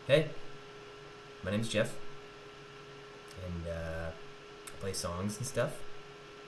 Hey, my name's Jeff, and I play songs and stuff.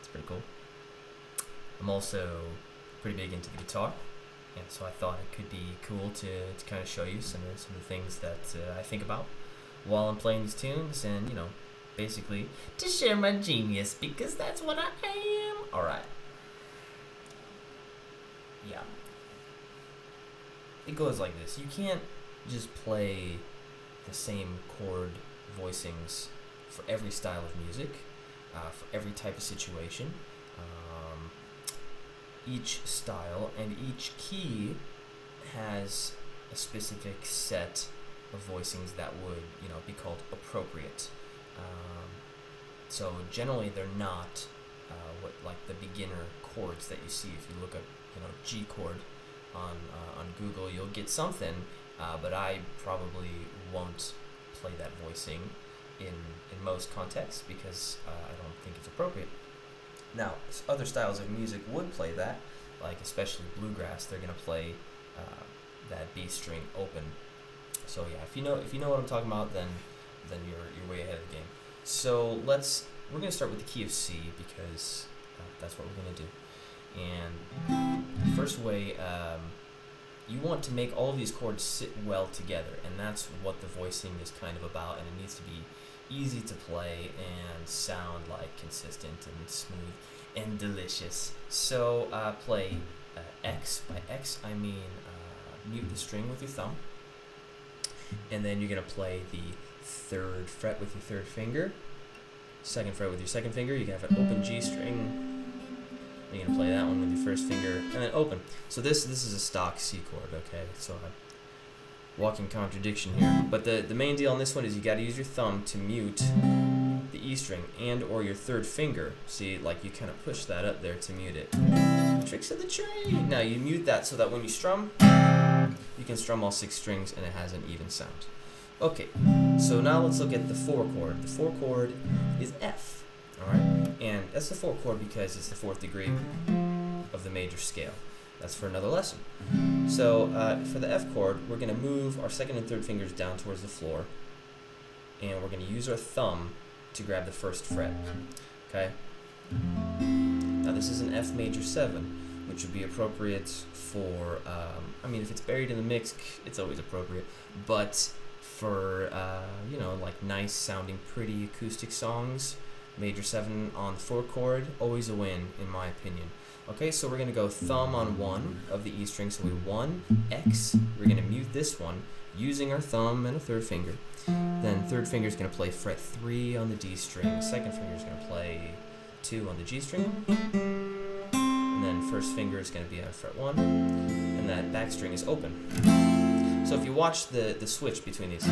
It's pretty cool. I'm also pretty big into the guitar, and so I thought it could be cool to kind of show you some of the things that I think about while I'm playing these tunes, and basically to share my genius, because that's what I am. All right. Yeah. It goes like this. You can't just play the same chord voicings for every style of music, for every type of situation. Each style and each key has a specific set of voicings that would, be called appropriate. So generally, they're not what like the beginner chords that you see. If you look up, G chord on Google, you'll get something, but I probably won't play that voicing in most contexts because I don't think it's appropriate. Now, other styles of music would play that, like especially bluegrass. They're gonna play that B string open. So yeah, if you know what I'm talking about, then you're way ahead of the game. So we're gonna start with the key of C because that's what we're gonna do. And the first way, you want to make all of these chords sit well together, and that's what the voicing is kind of about, and it needs to be easy to play and sound like consistent and smooth and delicious. So play X. By X I mean mute the string with your thumb, and then you're going to play the third fret with your third finger, second fret with your second finger. You can have an open G string. You're going to play that one with your first finger, and then open. So this is a stock C chord, okay? So I'm walking contradiction here. But the main deal on this one is you got to use your thumb to mute the E string and or your third finger. See, like you kind of push that up there to mute it. Tricks of the trade! Now you mute that so that when you strum, you can strum all 6 strings and it has an even sound. Okay, so now let's look at the 4 chord. The 4 chord is F. Alright, and that's the 4 chord because it's the 4th degree of the major scale. That's for another lesson. So for the F chord, we're going to move our second and third fingers down towards the floor, and we're going to use our thumb to grab the first fret. Okay? Now this is an F major 7, which would be appropriate for, I mean, if it's buried in the mix, it's always appropriate, but for, like nice sounding, pretty acoustic songs, major 7 on the 4 chord, always a win, in my opinion. Okay, so we're going to go thumb on 1 of the E string, so we 1, X, we're going to mute this one using our thumb and a third finger. Then third finger is going to play fret 3 on the D string, second finger is going to play 2 on the G string, and then first finger is going to be on fret 1, and that back string is open. So if you watch the switch between these.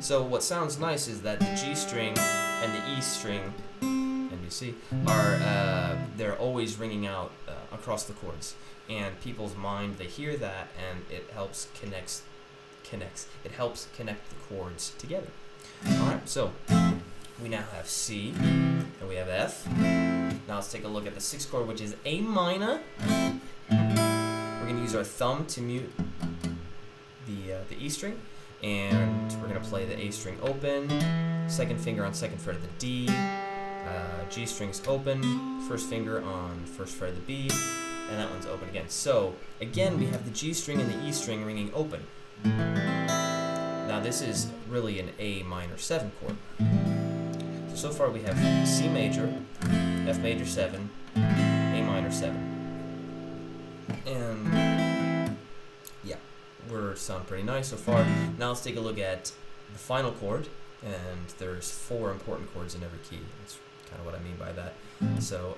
So what sounds nice is that the G string and the E string, and you see, are they're always ringing out across the chords, and people's mind, they hear that, and it helps connect the chords together. All right, so we now have C and we have F. Now let's take a look at the 6th chord, which is A minor. We're going to use our thumb to mute the E string. And we're going to play the A string open, second finger on second fret of the D, G string's open, first finger on first fret of the B, and that one's open again. So again, we have the G string and the E string ringing open. Now this is really an A minor 7 chord. So far we have C major, F major 7, A minor 7. And yeah, we're sounding pretty nice so far. Now let's take a look at the final chord, and there's 4 important chords in every key. That's kind of what I mean by that. So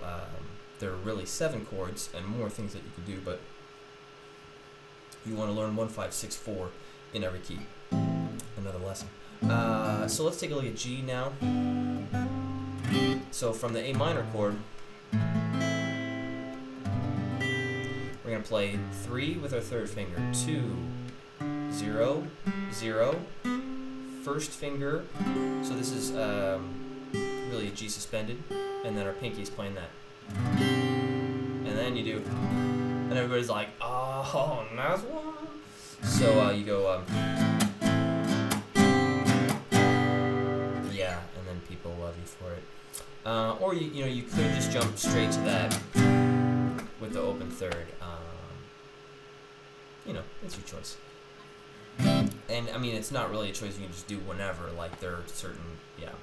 there are really 7 chords and more things that you could do, but you want to learn 1, 5, 6, 4 in every key. Another lesson. So let's take a look at G now. So from the A minor chord, we're going to play 3 with our third finger, 2, 0, 0, first finger, so this is really a G suspended, and then our pinky is playing that. And then you do and everybody's like, oh, nice one. So you go, yeah, and then people love you for it. Or you could just jump straight to that with the open third. It's your choice. And I mean, it's not really a choice you can just do whenever. Like there are certain,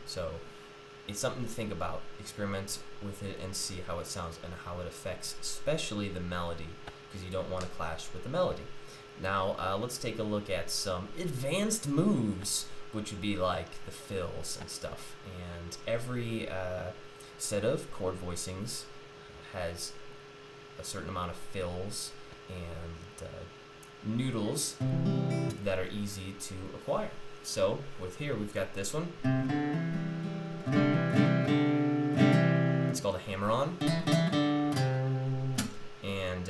so it's something to think about. Experiment with it and see how it sounds and how it affects, especially the melody, because you don't want to clash with the melody. Now let's take a look at some advanced moves, which would be like the fills and stuff. And every set of chord voicings has a certain amount of fills and noodles that are easy to acquire. So with here we've got this one. It's called a hammer-on. And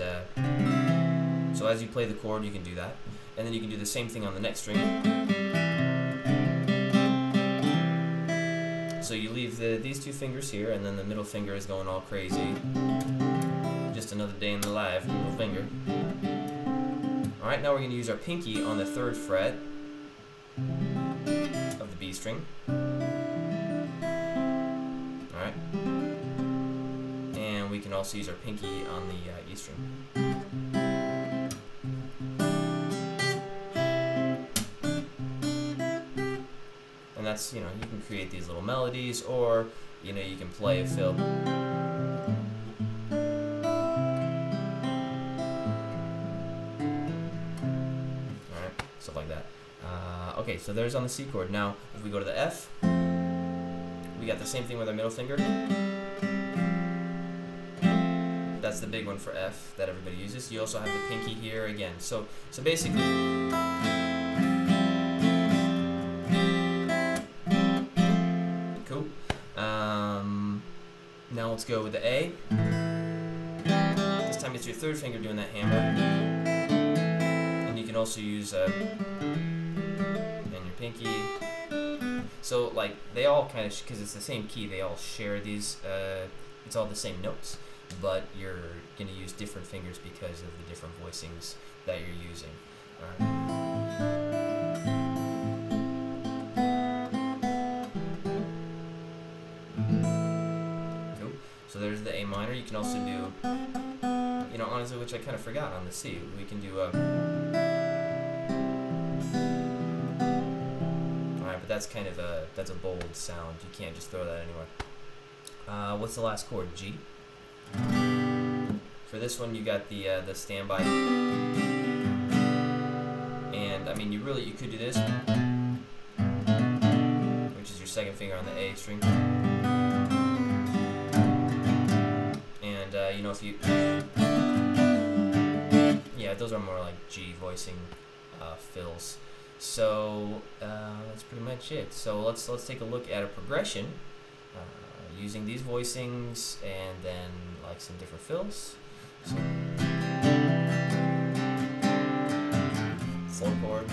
so as you play the chord, you can do that. And then you can do the same thing on the next string. So you leave these two fingers here, and then the middle finger is going all crazy. Just another day in the life, middle finger. Alright, now we're going to use our pinky on the 3rd fret of the B string. Alright. And we can also use our pinky on the E string. And that's, you can create these little melodies, or, you can play a fill. Stuff like that. Okay, so there's on the C chord. Now, if we go to the F, we got the same thing with our middle finger. That's the big one for F that everybody uses. You also have the pinky here again. So basically, cool. Now let's go with the A. This time it's your 3rd finger doing that hammer. You can also use and your pinky. So like they all kind of, because it's the same key, they all share these. It's all the same notes, but you're gonna use different fingers because of the different voicings that you're using. Cool. So there's the A minor. You can also do, honestly, which I kind of forgot on the C. We can do Alright, but that's kind of that's a bold sound. You can't just throw that anywhere. What's the last chord? G. For this one, you got the standby. And I mean, you could do this, which is your 2nd finger on the A string. And if you, those are more like G voicing fills. So that's pretty much it. So let's take a look at a progression using these voicings and then like some different fills. So, 4 chord.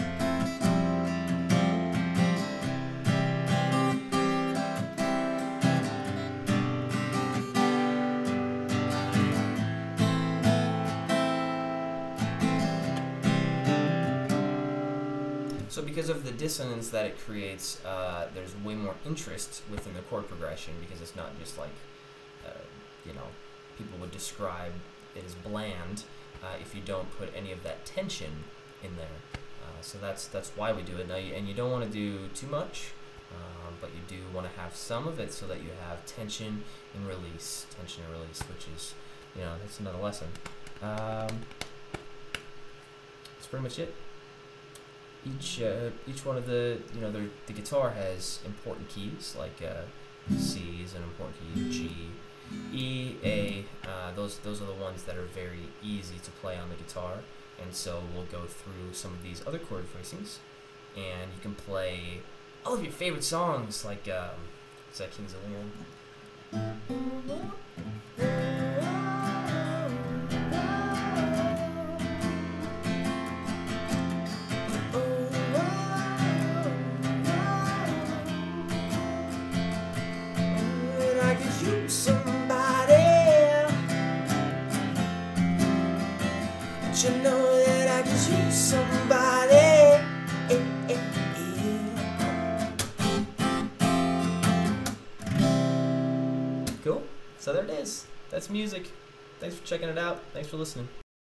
So because of the dissonance that it creates, there's way more interest within the chord progression, because it's not just like, people would describe it as bland if you don't put any of that tension in there. So that's why we do it. Now, and you don't want to do too much, but you do want to have some of it so that you have tension and release, which is, that's another lesson. That's pretty much it. Each one of the the guitar has important keys, like C is an important key, G, E, A. Those are the ones that are very easy to play on the guitar, and so we'll go through some of these other chord voicings, and you can play all of your favorite songs, like is that Kings of Leon? know that I could use somebody. Cool. So there it is. That's music. Thanks for checking it out. Thanks for listening.